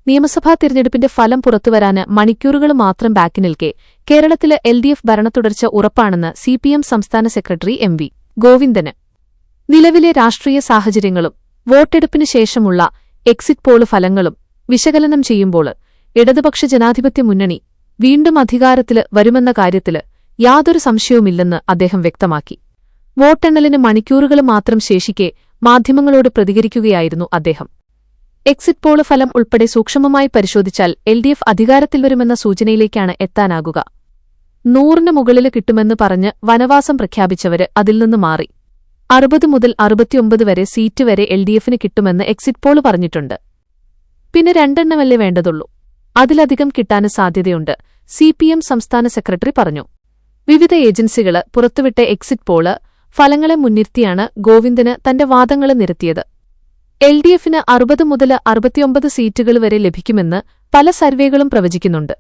നിയമസഭാ തിരഞ്ഞെടുപ്പിന്റെ ഫലം പുറത്തുവരാന് മണിക്കൂറുകൾ മാത്രം ബാക്കി നിൽക്കെ കേരളത്തില് LDF ഭരണത്തുടർച്ച ഉറപ്പാണെന്ന് CPM സംസ്ഥാന സെക്രട്ടറി MV ഗോവിന്ദന്. നിലവിലെ രാഷ്ട്രീയ സാഹചര്യങ്ങളും വോട്ടെടുപ്പിന് ശേഷമുള്ള എക്സിറ്റ് പോള് ഫലങ്ങളും വിശകലനം ചെയ്യുമ്പോൾ ഇടതുപക്ഷ ജനാധിപത്യ മുന്നണി വീണ്ടും അധികാരത്തില് വരുമെന്ന കാര്യത്തില് യാതൊരു സംശയവുമില്ലെന്ന് അദ്ദേഹം വ്യക്തമാക്കി. വോട്ടെണ്ണലിന് മണിക്കൂറുകൾ മാത്രം ശേഷിക്കെ മാധ്യമങ്ങളോട് പ്രതികരിക്കുകയായിരുന്നു അദ്ദേഹം. എക്സിറ്റ് പോള് ഫലം ഉൾപ്പെടെ സൂക്ഷ്മമായി പരിശോധിച്ചാൽ LDF അധികാരത്തിൽ വരുമെന്ന സൂചനയിലേക്കാണ് എത്താനാകുക. 100ന് മുകളിൽ കിട്ടുമെന്ന് പറഞ്ഞ് വനവാസം പ്രഖ്യാപിച്ചവര് അതിൽ നിന്ന് മാറി 60 മുതൽ 69 വരെ സീറ്റ് വരെ LDFന് കിട്ടുമെന്ന് എക്സിറ്റ് പോള് പറഞ്ഞിട്ടുണ്ട്. പിന്നെ 2 എണ്ണമല്ലേ വേണ്ടതുള്ളൂ, അതിലധികം കിട്ടാന് സാധ്യതയുണ്ട്, CPM സംസ്ഥാന സെക്രട്ടറി പറഞ്ഞു. വിവിധ ഏജൻസികള് പുറത്തുവിട്ട എക്സിറ്റ് പോള് ഫലങ്ങളെ മുൻനിർത്തിയാണ് ഗോവിന്ദന് തന്റെ വാദങ്ങള് നിരത്തിയത്. LDFന് 60 മുതൽ 69 സീറ്റുകൾ വരെ ലഭിക്കുമെന്ന് പല സർവേകളും പ്രവചിക്കുന്നുണ്ട്.